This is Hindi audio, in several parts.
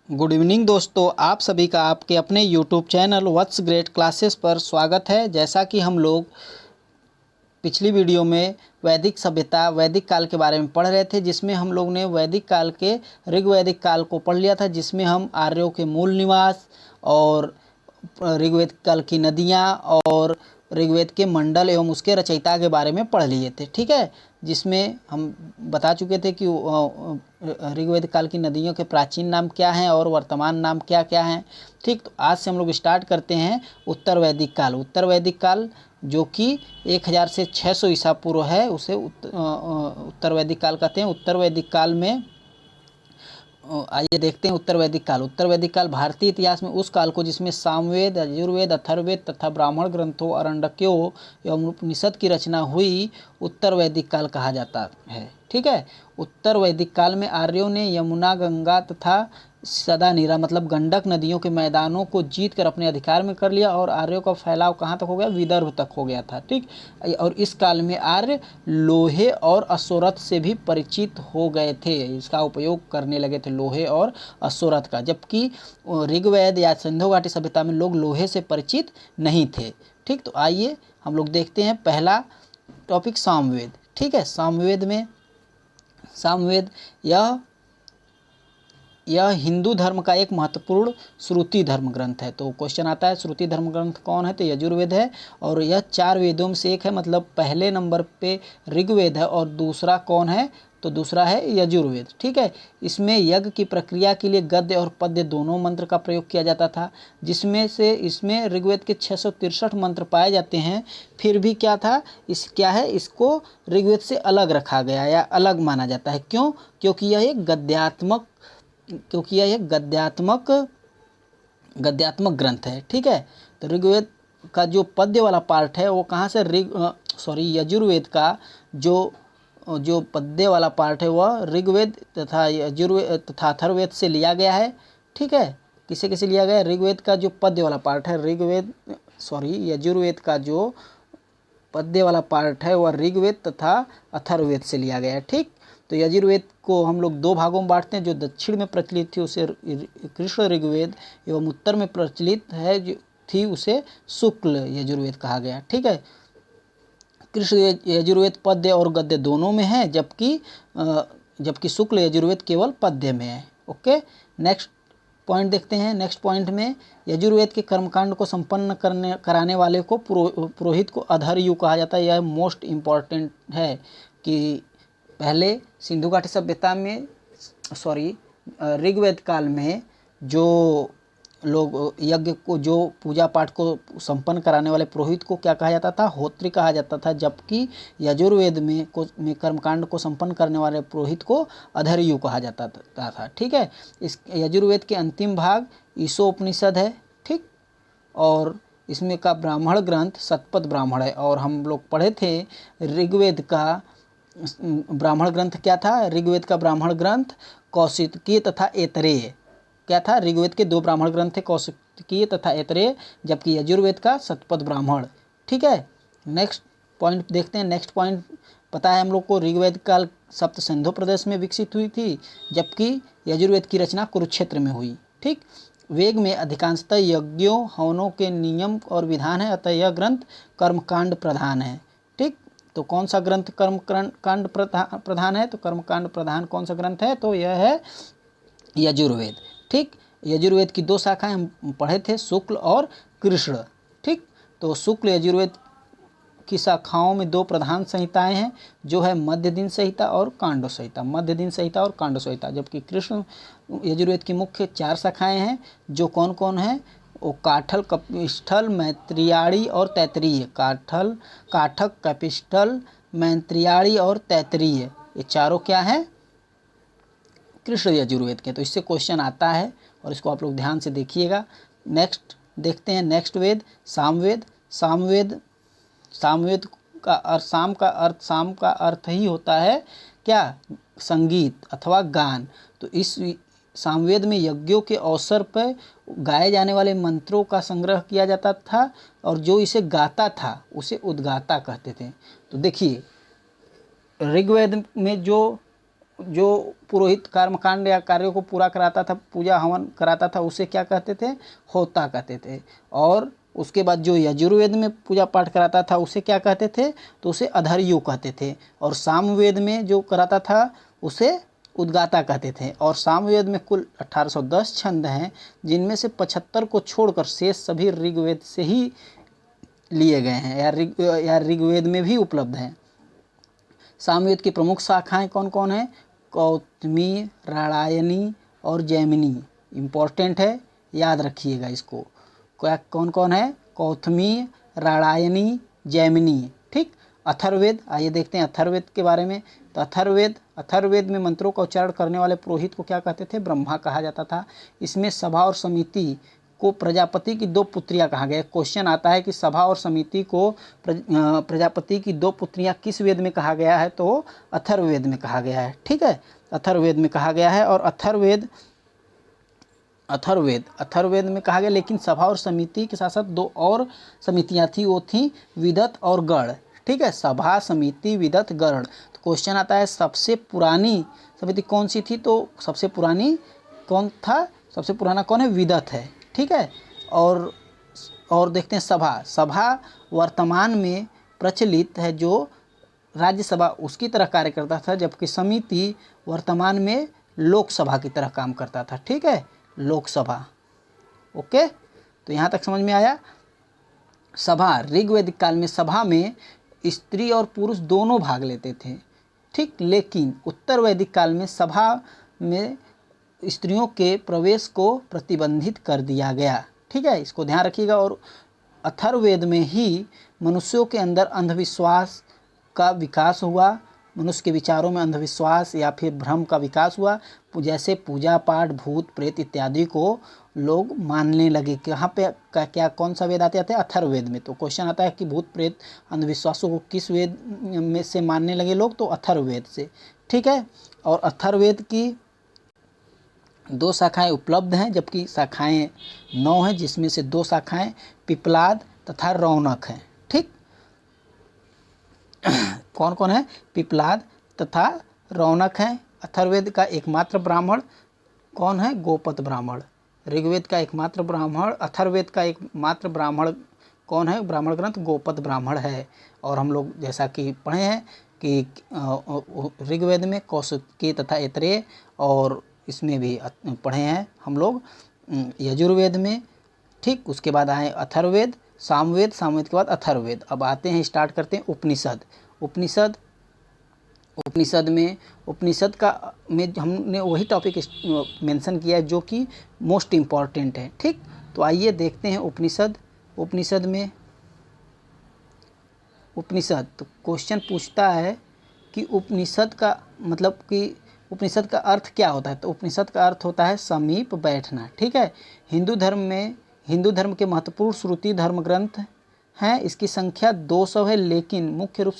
गुड इवनिंग दोस्तों, आप सभी का आपके अपने YouTube channel what's great classes पर स्वागत है। जैसा कि हम लोग पिछली वीडियो में वैदिक सभ्यता वैदिक काल के बारे में पढ़ रहे थे, जिसमें हम लोग ने वैदिक काल के ऋग्वैदिक काल को पढ़ लिया था, जिसमें हम आर्यों के मूल निवास और ऋग्वेद काल की नदियाँ और ऋग्वेद के मंडल एवं उसके रचयिता के बारे में पढ़ लिए थे। ठीक है, जिसमें हम बता चुके थे कि ऋग्वेद काल की नदियों के प्राचीन नाम क्या हैं और वर्तमान नाम क्या क्या हैं। ठीक, तो आज से हम लोग स्टार्ट करते हैं उत्तर वैदिक काल। उत्तर वैदिक काल जो कि 1000 से 600 ईसा पूर्व है, उसे उत्तर वैदिक काल कहते हैं। उत्तर वैदिक काल में आइए देखते हैं उत्तर वैदिक काल। उत्तर वैदिक काल भारतीय इतिहास में उस काल को जिसमें सामवेद, यजुर्वेद, अथर्ववेद तथा ब्राह्मण ग्रंथों, अरण्यकों एवं उपनिषद की रचना हुई उत्तर वैदिक काल कहा जाता है। ठीक है, उत्तर वैदिक काल में आर्यों ने यमुना, गंगा तथा सदा नीरा मतलब गंडक नदियों के मैदानों को जीत कर अपने अधिकार में कर लिया और आर्यों का फैलाव कहाँ तक हो गया? विदर्भ तक हो गया था। ठीक, और इस काल में आर्य लोहे और अश्वरथ से भी परिचित हो गए थे। इसका उपयोग करने लगे थे, लोहे और अश्वरथ का, जबकि ऋग्वेद या सिंधु घाटी सभ्यता में लोग लोहे से परिचित नहीं थे। ठीक, तो आइए हम लोग देखते हैं पहला टॉपिक सामवेद। ठीक है, सामवेद यह हिंदू धर्म का एक महत्वपूर्ण श्रुति धर्म ग्रंथ है। तो क्वेश्चन आता है श्रुति धर्म ग्रंथ कौन है? तो यजुर्वेद है, और यह 4 वेदों में से एक है। मतलब पहले नंबर पे ऋग्वेद है और दूसरा कौन है? तो दूसरा है यजुर्वेद। ठीक है, इसमें यज्ञ की प्रक्रिया के लिए गद्य और पद्य दोनों मंत्र का प्रयोग किया जाता था, जिसमें से इसमें ऋग्वेद के 663 मंत्र पाए जाते हैं। फिर भी इसको ऋग्वेद से अलग रखा गया या अलग माना जाता है। क्यों? क्योंकि यह एक गद्यात्मक ग्रंथ है। ठीक है, तो ऋग्वेद का जो पद्य वाला पार्ट है वो कहाँ से यजुर्वेद का जो पद्य वाला पार्ट है वह ऋग्वेद तथा यजुर्वेद तथा अथर्ववेद से लिया गया है। ठीक है, किसे लिया गया है? ऋग्वेद का जो पद्य वाला पार्ट है यजुर्वेद का जो पद्य वाला पार्ट है वह ऋग्वेद तथा अथर्ववेद से लिया गया है। ठीक, तो यजुर्वेद को हम लोग 2 भागों में बांटते हैं। जो दक्षिण में प्रचलित थी उसे कृष्ण ऋग्वेद एवं उत्तर में प्रचलित है जो थी उसे शुक्ल यजुर्वेद कहा गया। ठीक है, कृष्ण यजुर्वेद पद्य और गद्य दोनों में है, जबकि शुक्ल यजुर्वेद केवल पद्य में है। ओके, नेक्स्ट पॉइंट देखते हैं। नेक्स्ट पॉइंट में यजुर्वेद के कर्मकांड को संपन्न कराने वाले को पुरोहित को अधर्यु कहा जाता है। यह मोस्ट इम्पॉर्टेंट है कि पहले सिंधु घाटी सभ्यता में ऋग्वेद काल में जो लोग यज्ञ को, जो पूजा पाठ को संपन्न कराने वाले पुरोहित को क्या कहा जाता था? होत्री कहा जाता था। जबकि यजुर्वेद में कर्मकांड को संपन्न करने वाले पुरोहित को अधर्यु कहा जाता था। ठीक है, इस यजुर्वेद के अंतिम भाग ईशोपनिषद है। ठीक, और इसमें का ब्राह्मण ग्रंथ शतपथ ब्राह्मण है। और हम लोग पढ़े थे ऋग्वेद का ब्राह्मण ग्रंथ क्या था? ऋग्वेद का ब्राह्मण ग्रंथ कौशिकीय तथा ऐतरेय क्या था? ऋग्वेद के 2 ब्राह्मण ग्रंथ थे, कौशिकीय तथा ऐतरेय, जबकि यजुर्वेद का शतपथ ब्राह्मण। ठीक है, नेक्स्ट पॉइंट देखते हैं। नेक्स्ट पॉइंट पता है हम लोग को ऋग्वेद काल सप्त सिंधु प्रदेश में विकसित हुई थी, जबकि यजुर्वेद की रचना कुरुक्षेत्र में हुई। ठीक, वेद में अधिकांशतः यज्ञों हवनों के नियम और विधान है, अतः यह ग्रंथ कर्मकांड प्रधान है। ठीक, तो कौन सा ग्रंथ कर्मकांड प्रधान है? तो कर्मकांड प्रधान कौन सा ग्रंथ है? तो यह है यजुर्वेद। ठीक, यजुर्वेद की 2 शाखाएं हम पढ़े थे, शुक्ल और कृष्ण। ठीक, तो शुक्ल यजुर्वेद की शाखाओं में 2 प्रधान संहिताएं हैं, जो है मध्य दिन संहिता और कांडो संहिता। जबकि कृष्ण यजुर्वेद की मुख्य 4 शाखाएं हैं, जो कौन कौन है? वो काठल, कपिष्ठल, मैत्रियाड़ी और तैतरीय। काठक, कपिष्ठल, मैत्रियाड़ी और तैतरीय, ये चारों क्या हैं? कृष्ण यजुर्वेद के। तो इससे क्वेश्चन आता है और इसको आप लोग ध्यान से देखिएगा। नेक्स्ट देखते हैं, नेक्स्ट वेद सामवेद का अर्थ, शाम का अर्थ ही होता है क्या? संगीत अथवा गान। तो इस सामवेद में यज्ञों के अवसर पर गाए जाने वाले मंत्रों का संग्रह किया जाता था, और जो इसे गाता था उसे उद्गाता कहते थे। तो देखिए ऋग्वेद में जो जो पुरोहित कर्मकांड या कार्यों को पूरा कराता था, पूजा हवन कराता था, उसे क्या कहते थे? होता कहते थे। और उसके बाद जो यजुर्वेद में पूजा पाठ कराता था उसे क्या कहते थे? तो उसे अधर्यु कहते थे। और सामवेद में जो कराता था उसे उद्गाता कहते थे। और सामवेद में कुल 1810 छंद हैं, जिनमें से 75 को छोड़कर शेष सभी ऋग्वेद से ही लिए गए हैं या ऋग्वेद में भी उपलब्ध हैं। सामवेद की प्रमुख शाखाएं कौन कौन हैं? कौतमी, राणायनी और जैमिनी। इम्पोर्टेंट है, याद रखिएगा इसको। क्या कौन कौन है? कौतमी, राणायनी, जैमिनी। ठीक। अथर्ववेद, आइए देखते हैं अथर्ववेद के बारे में। तो अथर्ववेद में मंत्रों का उच्चारण करने वाले पुरोहित को क्या कहते थे? ब्रह्मा कहा जाता था। इसमें सभा और समिति को प्रजापति की 2 पुत्रियां कहा गया। क्वेश्चन आता है कि सभा और समिति को प्रजापति की 2 पुत्रियां किस वेद में कहा गया है? तो अथर्ववेद में कहा गया है। ठीक है, अथर्ववेद में कहा गया है। और अथर्ववेद में कहा गया, लेकिन सभा और समिति के साथ साथ 2 और समितियां थी, वो थी विदत और गढ़। ठीक है, सभा, समिति, विदत, गढ़। तो क्वेश्चन आता है सबसे पुरानी समिति कौन सी थी? तो सबसे पुरानी कौन था? सबसे पुराना कौन है? विदत है। ठीक है। और देखते हैं सभा वर्तमान में प्रचलित है, जो राज्यसभा उसकी तरह कार्य करता था, जबकि समिति वर्तमान में लोकसभा की तरह काम करता था। ठीक है, लोकसभा। ओके, तो यहाँ तक समझ में आया। सभा, ऋग्वैदिक काल में सभा में स्त्री और पुरुष दोनों भाग लेते थे। ठीक, लेकिन उत्तर वैदिक काल में सभा में स्त्रियों के प्रवेश को प्रतिबंधित कर दिया गया। ठीक है, इसको ध्यान रखिएगा। और अथर्ववेद में ही मनुष्यों के अंदर अंधविश्वास का विकास हुआ, मनुष्य के विचारों में अंधविश्वास या फिर भ्रम का विकास हुआ, जैसे पूजा पाठ, भूत प्रेत इत्यादि को लोग मानने लगे। कहाँ पे क्या कौन सा वेद आते हैं? अथर्ववेद में। तो क्वेश्चन आता है कि भूत प्रेत अंधविश्वासों को किस वेद में से मानने लगे लोग? तो अथर्ववेद से। ठीक है, और अथर्ववेद की 2 शाखाएं उपलब्ध हैं, जबकि शाखाएं 9 हैं, जिसमें से 2 शाखाएं पिप्लाद तथा रौनक हैं। ठीक, कौन कौन है? पिप्लाद तथा रौनक हैं। अथर्ववेद का एकमात्र ब्राह्मण कौन है? गोपद ब्राह्मण। ऋग्वेद का एकमात्र ब्राह्मण, अथर्ववेद का एकमात्र ब्राह्मण कौन है? ब्राह्मण ग्रंथ गोपद ब्राह्मण है। और हम लोग जैसा कि पढ़े हैं कि ऋग्वेद में कौशिकी तथा ऐत्रेय, और इसमें भी पढ़े हैं हम लोग यजुर्वेद में। ठीक, उसके बाद आए अथर्ववेद, सामवेद के बाद अथर्ववेद। अब आते हैं, स्टार्ट करते हैं उपनिषद में हमने वही टॉपिक मेंशन किया है जो कि मोस्ट इम्पॉर्टेंट है। ठीक, तो आइए देखते हैं उपनिषद तो क्वेश्चन पूछता है कि उपनिषद का मतलब कि उपनिषद का अर्थ क्या होता है? तो उपनिषद का अर्थ होता है समीप बैठना। ठीक है, हिंदू धर्म के महत्वपूर्ण श्रुति धर्म ग्रंथ हैं। इसकी संख्या 200 है, लेकिन मुख्य रूप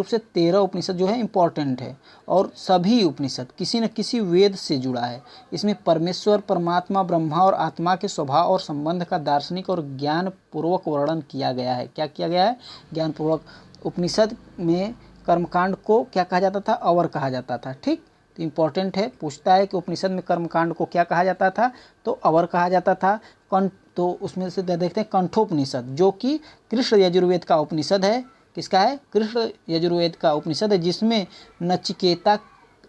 से 13 उपनिषद जो है इम्पॉर्टेंट है। और सभी उपनिषद किसी न किसी वेद से जुड़ा है। इसमें परमेश्वर, परमात्मा, ब्रह्मा और आत्मा के स्वभाव और संबंध का दार्शनिक और ज्ञान पूर्वक वर्णन किया गया है। क्या किया गया है? ज्ञान पूर्वक। उपनिषद में कर्मकांड को क्या कहा जाता था? अवर कहा जाता था। ठीक, तो इम्पॉर्टेंट है, पूछता है कि उपनिषद में कर्मकांड को क्या कहा जाता था? तो अवर कहा जाता था। तो उसमें से देखते हैं कंठोपनिषद, जो कि कृष्ण यजुर्वेद का उपनिषद है। किसका है? कृष्ण यजुर्वेद का उपनिषद है, जिसमें नचिकेता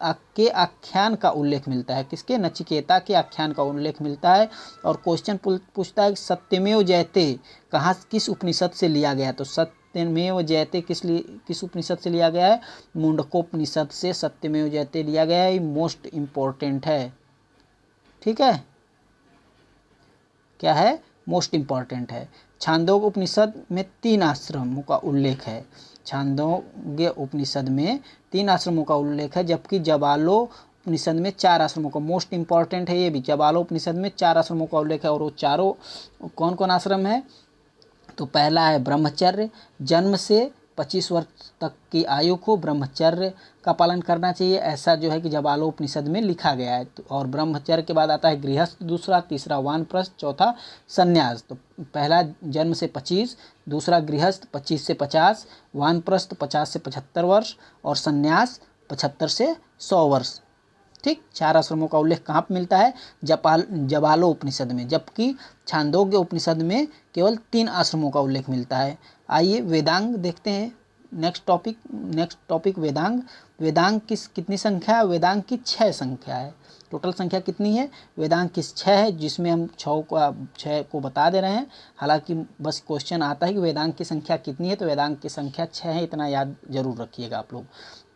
के आख्यान का उल्लेख मिलता है। किसके? नचिकेता के आख्यान का उल्लेख मिलता है। और क्वेश्चन पूछता है सत्यमेव जयते किस उपनिषद से लिया गया? तो सत्यमेव जयते किस उपनिषद से लिया गया है? मुंडकोपनिषद से सत्यमेव जयते लिया गया है। मोस्ट इम्पॉर्टेंट है। ठीक है, क्या है? मोस्ट इम्पॉर्टेंट है। छांदोग्य उपनिषद में 3 आश्रमों का उल्लेख है। छांदोग्य उपनिषद में 3 आश्रमों का उल्लेख है, जबकि जबालो उपनिषद में 4 आश्रमों का। मोस्ट इम्पॉर्टेंट है ये भी। जबालो उपनिषद में 4 आश्रमों का उल्लेख है। और वो चारों कौन कौन आश्रम है? तो पहला है ब्रह्मचर्य, जन्म से 25 वर्ष तक की आयु को ब्रह्मचर्य का पालन करना चाहिए, ऐसा जो है कि जबालो उपनिषद में लिखा गया है। और ब्रह्मचर्य के बाद आता है गृहस्थ, दूसरा, तीसरा वानप्रस्थ, चौथा संन्यास। तो पहला जन्म से 25, दूसरा गृहस्थ 25 से 50, वानप्रस्थ 50 से 75 वर्ष, और संन्यास 75 से 100 वर्ष। ठीक, 4 आश्रमों का उल्लेख कहाँ पर मिलता है? जबालो उपनिषद में, जबकि छांदोग्य उपनिषद में केवल 3 आश्रमों का उल्लेख मिलता है। आइए वेदांग देखते हैं। Next topic Vedang. वेदांग की कितनी संख्या है? वेदांग की 6 संख्या है। टोटल संख्या कितनी है? वेदांग की 6 है, जिसमें हम 6 को बता दे रहे हैं। हालांकि बस क्वेश्चन आता है कि वेदांग की संख्या कितनी है, तो वेदांग की संख्या 6 है, इतना याद जरूर रखिएगा आप लोग।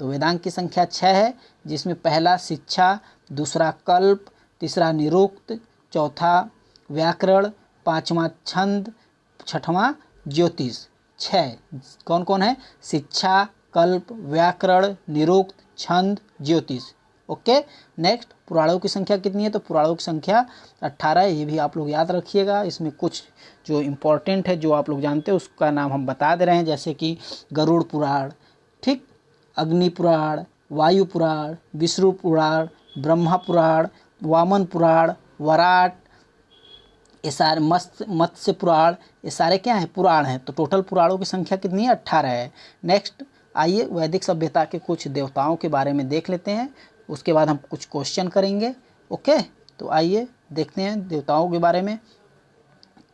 तो वेदांग की संख्या 6 है, जिसमें पहला शिक्षा, दूसरा कल्प, तीसरा निरुक्त, चौथा व्याकरण, पांचवा छंद, छठवां ज्योतिष। 6 कौन कौन है? शिक्षा, कल्प, व्याकरण, निरुक्त, छंद, ज्योतिष। ओके। नेक्स्ट पुराणों की संख्या कितनी है? तो पुराणों की संख्या 18 है, ये भी आप लोग याद रखिएगा। इसमें कुछ जो इम्पोर्टेंट है, जो आप लोग जानते हैं, उसका नाम हम बता दे रहे हैं, जैसे कि गरुड़ पुराण, ठीक, अग्नि पुराण, वायु पुराण, विष्णु पुराण, ब्रह्मा पुराण, वामन पुराण, वराट, ये सारे मत्स्य पुराण, ये सारे क्या हैं? पुराण हैं। तो टोटल पुराणों की संख्या कितनी है? 18 है। नेक्स्ट आइए वैदिक सभ्यता के कुछ देवताओं के बारे में देख लेते हैं, उसके बाद हम कुछ क्वेश्चन करेंगे। ओके, तो आइए देखते हैं देवताओं के बारे में।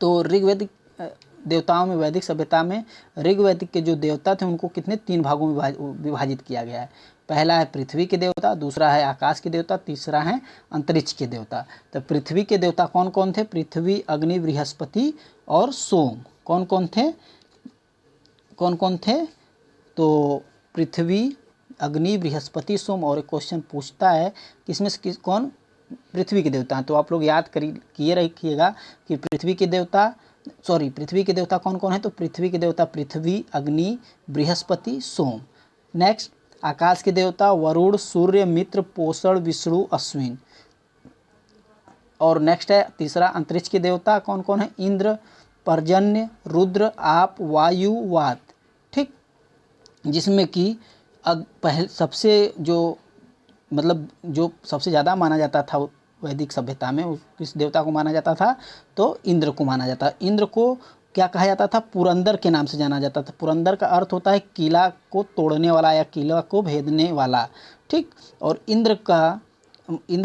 तो ऋग्वैदिक देवताओं में, वैदिक सभ्यता में ऋग्वैदिक के जो देवता थे उनको कितने 3 भागों में विभाजित किया गया है। पहला है पृथ्वी के देवता, दूसरा है आकाश के देवता, तीसरा है अंतरिक्ष के देवता। तो पृथ्वी के देवता कौन कौन थे? पृथ्वी, अग्नि, बृहस्पति और सोम। कौन कौन थे? तो पृथ्वी, अग्नि, बृहस्पति, सोम। और एक क्वेश्चन पूछता है कि इसमें से कौन पृथ्वी के देवता हैं? तो आप लोग याद किए रखिएगा कि पृथ्वी के देवता कौन कौन है? तो पृथ्वी के देवता पृथ्वी, अग्नि, बृहस्पति, सोम। नेक्स्ट आकाश के देवता वरुण, सूर्य, मित्र, पोषण, विष्णु, अश्विन। और नेक्स्ट है तीसरा अंतरिक्ष के देवता कौन कौन है? इंद्र, पर्जन्य, रुद्र, आप, वायु, वात। ठीक, जिसमें कि सबसे जो सबसे ज़्यादा माना जाता था वैदिक सभ्यता में, किस देवता को माना जाता था? तो इंद्र को माना जाता। इंद्र को क्या कहा जाता था? पुरंदर के नाम से जाना जाता था। पुरंदर का अर्थ होता है किला को तोड़ने वाला या किला को भेदने वाला। ठीक, और इंद्र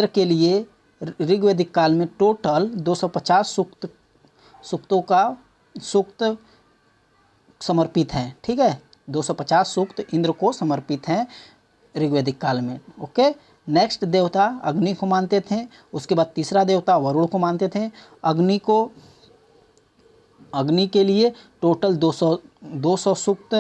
के लिए ऋग्वैदिक काल में टोटल 250 सूक्त समर्पित हैं। ठीक है, 250 सूक्त इंद्र को समर्पित हैं ऋग्वैदिक काल में। ओके। नेक्स्ट देवता अग्नि को मानते थे, उसके बाद तीसरा देवता वरुण को मानते थे। अग्नि के लिए टोटल 200 सूक्त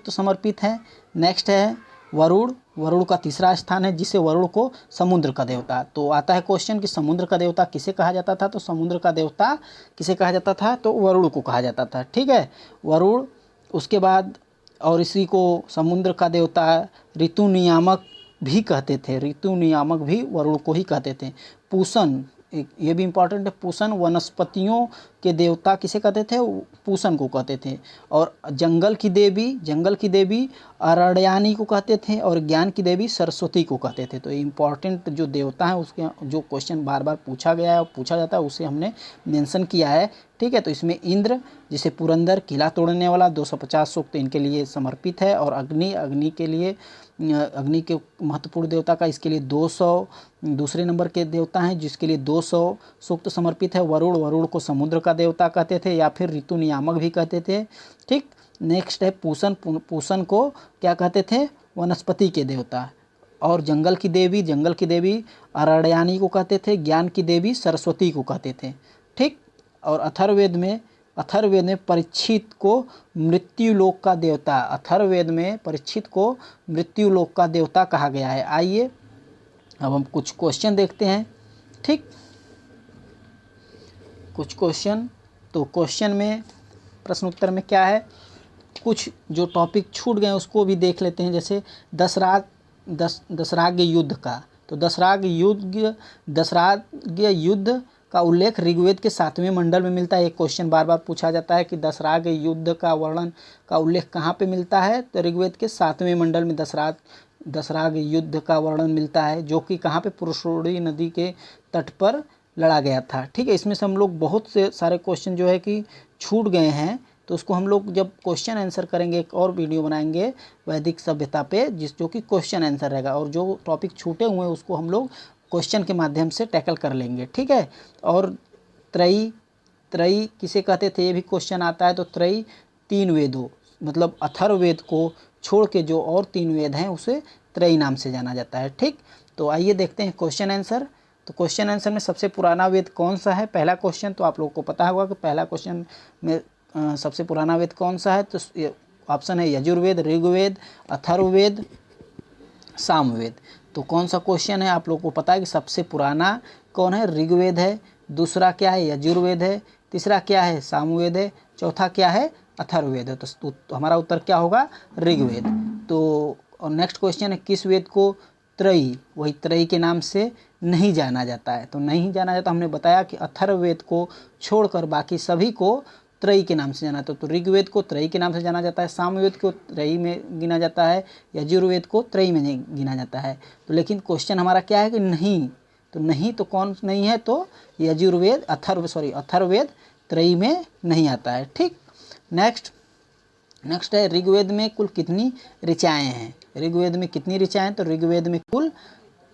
समर्पित हैं। नेक्स्ट है वरुण का तीसरा स्थान है, जिसे वरुण को समुद्र का देवता। तो आता है क्वेश्चन कि समुद्र का देवता किसे कहा जाता था? तो समुद्र का देवता किसे कहा जाता था? तो वरुण को कहा जाता था। ठीक है, वरुण। उसके बाद और इसी को समुद्र का देवता ऋतु नियामक भी कहते थे। ऋतु नियामक भी वरुण को ही कहते थे। पूषण, ये भी इम्पॉर्टेंट है। पूषण वनस्पतियों के देवता किसे कहते थे? पूषण को कहते थे। और जंगल की देवी अरण्यानी को कहते थे, और ज्ञान की देवी सरस्वती को कहते थे। तो इम्पॉर्टेंट जो देवता हैं उसके जो क्वेश्चन बार बार पूछा गया है और पूछा जाता है, उसे हमने मेंशन किया है। ठीक है, तो इसमें इंद्र, जिसे पुरंदर किला तोड़ने वाला, 250 सूक्त इनके लिए समर्पित है। और अग्नि के महत्वपूर्ण देवता का इसके लिए 200 दूसरे नंबर के देवता हैं, जिसके लिए 200 सूक्त समर्पित है। वरुण को समुद्र का देवता कहते थे या फिर ऋतु नियामक भी कहते थे। ठीक, नेक्स्ट है पूषण को क्या कहते थे? वनस्पति के देवता। और जंगल की देवी अरण्यानी को कहते थे। ज्ञान की देवी सरस्वती को कहते थे। ठीक, और अथर्ववेद में परीक्षित को मृत्युलोक का देवता कहा गया है। आइए अब हम कुछ क्वेश्चन देखते हैं। ठीक, कुछ क्वेश्चन। तो क्वेश्चन में प्रश्न उत्तर में क्या है, कुछ जो टॉपिक छूट गए उसको भी देख लेते हैं। जैसे दशराग्य युद्ध का, तो दशराग्य युद्ध का उल्लेख ऋग्वेद के 7वें मंडल में मिलता है। एक क्वेश्चन बार बार पूछा जाता है कि दशराग्य युद्ध का वर्णन का उल्लेख कहाँ पे मिलता है? तो ऋग्वेद के 7वें मंडल में दशराग्य युद्ध का वर्णन मिलता है, जो कि कहाँ पे? पुरुषोड़ी नदी के तट पर लड़ा गया था। ठीक है, इसमें से हम लोग बहुत से सारे क्वेश्चन जो है कि छूट गए हैं, तो उसको हम लोग जब क्वेश्चन आंसर करेंगे, एक और वीडियो बनाएंगे वैदिक सभ्यता पे, जो कि क्वेश्चन आंसर रहेगा, और जो टॉपिक छूटे हुए हैं उसको हम लोग क्वेश्चन के माध्यम से टैकल कर लेंगे, ठीक है। और त्रयी, त्रयी किसे कहते थे, ये भी क्वेश्चन आता है। तो त्रयी 3 वेदों, मतलब अथर्ववेद को छोड़ के जो और 3 वेद हैं उसे त्रयी नाम से जाना जाता है, ठीक। तो आइए देखते हैं क्वेश्चन आंसर। तो क्वेश्चन आंसर में सबसे पुराना वेद कौन सा है, पहला क्वेश्चन तो आप लोगों को पता होगा कि पहला क्वेश्चन में सबसे पुराना वेद कौन सा है। तो ऑप्शन है यजुर्वेद, ऋग्वेद, अथर्ववेद, सामवेद। तो कौन सा क्वेश्चन है, आप लोगों को पता है कि सबसे पुराना कौन है, ऋग्वेद है। दूसरा क्या है, यजुर्वेद है। तीसरा क्या है, सामवेद है। चौथा क्या है, अथर्ववेद है। तो हमारा उत्तर क्या होगा, ऋग्वेद। तो नेक्स्ट क्वेश्चन है, किस वेद को त्रयी, वही त्रयी के नाम से नहीं जाना जाता है। तो नहीं जाना जाता, हमने बताया कि अथर्ववेद को छोड़कर बाकी सभी को त्रयी के नाम से जाना जाता है। तो ऋग्वेद को त्रयी के नाम से जाना जाता है, सामवेद को त्रयी में गिना जाता है, यजुर्वेद को त्रयी में गिना जाता है। तो लेकिन क्वेश्चन हमारा क्या है कि नहीं, तो नहीं तो कौन नहीं है, तो यजुर्वेद अथर्ववेद त्रयी में नहीं आता है, ठीक। नेक्स्ट है, ऋग्वेद में कुल कितनी ऋचाएँ हैं। ऋग्वेद में कितनी ऋचाएँ, तो ऋग्वेद में कुल,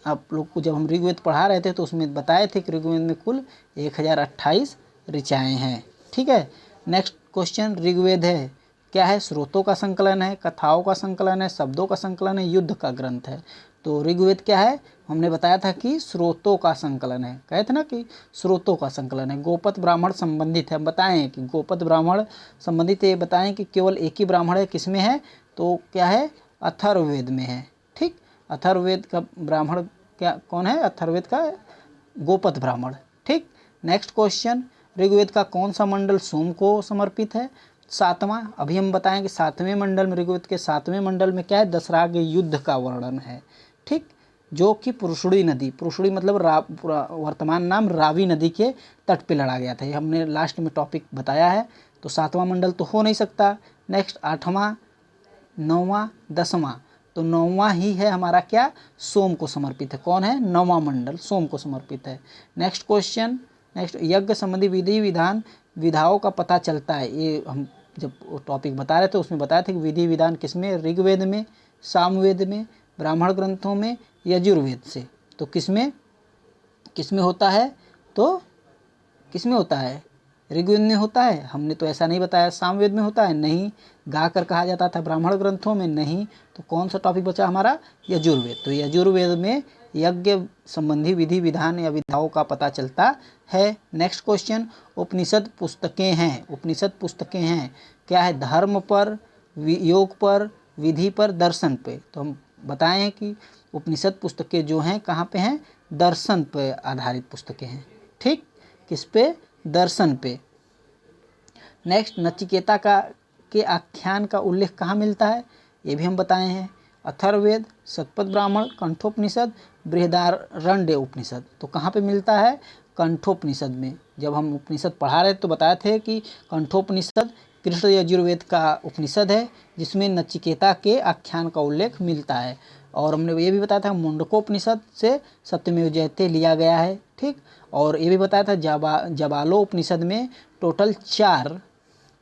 आप लोग को जब हम ऋग्वेद पढ़ा रहे थे तो उसमें बताए थे कि ऋग्वेद में कुल 1028 ऋचाएँ हैं, ठीक है। नेक्स्ट क्वेश्चन, ऋग्वेद है क्या है, स्रोतों का संकलन है, कथाओं का संकलन है, शब्दों का संकलन है, युद्ध का ग्रंथ है। तो ऋग्वेद क्या है, हमने बताया था कि स्रोतों का संकलन है, कहे थे ना कि स्रोतों का संकलन है। गोपद ब्राह्मण संबंधित है, हम बताएं कि गोपद ब्राह्मण संबंधित है, बताएं कि केवल एक ही ब्राह्मण है, किसमें है, तो क्या है, अथर्ववेद में है, ठीक। अथर्ववेद का ब्राह्मण क्या कौन है, अथर्ववेद का गोपद ब्राह्मण, ठीक। नेक्स्ट क्वेश्चन, ऋग्वेद का कौन सा मंडल सोम को समर्पित है, 7वां। अभी हम बताएं कि 7वें मंडल में, ऋग्वेद के 7वें मंडल में क्या है, दशराग युद्ध का वर्णन है, ठीक, जो कि पुरुषड़ी नदी, पुरुषड़ी मतलब वर्तमान नाम रावी नदी के तट पे लड़ा गया था। ये हमने लास्ट में टॉपिक बताया है। तो 7वां मंडल तो हो नहीं सकता। नेक्स्ट 8वां, 9वां, 10वां। तो 9वां ही है हमारा क्या, सोम को समर्पित है। कौन है, 9वां मंडल सोम को समर्पित है। नेक्स्ट क्वेश्चन, नेक्स्ट, यज्ञ संबंधी विधि विधान विधाओं का पता चलता है। ये हम जब टॉपिक बता रहे थे उसमें बताया था कि विधि विधान किसमें, ऋग्वेद में, सामवेद में, ब्राह्मण ग्रंथों में, यजुर्वेद से। तो किसमें किसमें होता है, तो किसमें होता है, ऋग्वेद में होता है, हमने तो ऐसा नहीं बताया। सामवेद में होता है, नहीं। गा कर कहा जाता था, ब्राह्मण ग्रंथों में, नहीं। तो कौन सा टॉपिक बचा हमारा, यजुर्वेद। तो यजुर्वेद में यज्ञ संबंधी विधि विधान या विधाओं का पता चलता है। नेक्स्ट क्वेश्चन, उपनिषद पुस्तकें हैं, उपनिषद पुस्तकें हैं क्या है, धर्म पर, योग पर, विधि पर, दर्शन पे। तो हम बताएं हैं कि उपनिषद पुस्तकें जो हैं कहाँ पे हैं, दर्शन पे आधारित पुस्तकें हैं, ठीक। किस पे, दर्शन पे। नेक्स्ट, नचिकेता के आख्यान का उल्लेख कहाँ मिलता है, ये भी हम बताए हैं, अथर्ववेद, शतपथ ब्राह्मण, कंठोपनिषद, बृहदारण्य उपनिषद। तो कहाँ पे मिलता है, कंठोपनिषद में। जब हम उपनिषद पढ़ा रहे तो बताए थे कि कंठोपनिषद कृष्ण यजुर्वेद का उपनिषद है जिसमें नचिकेता के आख्यान का उल्लेख मिलता है। और हमने ये भी बताया था मुंडकोपनिषद से सत्यमेव जयते लिया गया है, ठीक। और ये भी बताया था जबालो उपनिषद में टोटल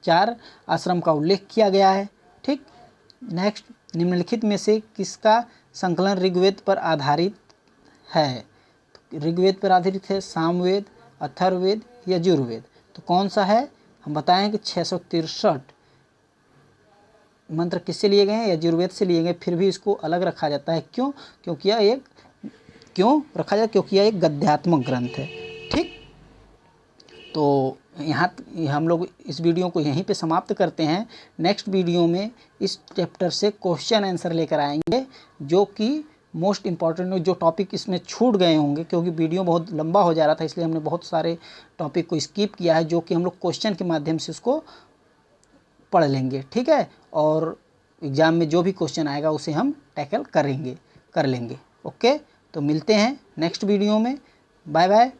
चार आश्रम का उल्लेख किया गया है, ठीक। नेक्स्ट, निम्नलिखित में से किसका संकलन ऋग्वेद पर आधारित है, तो ऋग्वेद पर आधारित है सामवेद, अथर्ववेद, यजुर्वेद। तो कौन सा है, हम बताएं कि 663 मंत्र किससे लिए गए हैं, यजुर्वेद से लिए गए। फिर भी इसको अलग रखा जाता है, क्योंकि यह एक गद्यात्मक ग्रंथ है, ठीक। तो यहाँ हम लोग इस वीडियो को यहीं पे समाप्त करते हैं। नेक्स्ट वीडियो में इस चैप्टर से क्वेश्चन आंसर लेकर आएंगे, जो कि मोस्ट इम्पॉर्टेंट, जो टॉपिक इसमें छूट गए होंगे, क्योंकि वीडियो बहुत लंबा हो जा रहा था इसलिए हमने बहुत सारे टॉपिक को स्किप किया है, जो कि हम लोग क्वेश्चन के माध्यम से उसको पढ़ लेंगे, ठीक है। और एग्ज़ाम में जो भी क्वेश्चन आएगा उसे हम टैकल कर लेंगे। ओके, तो मिलते हैं नेक्स्ट वीडियो में। Bye bye.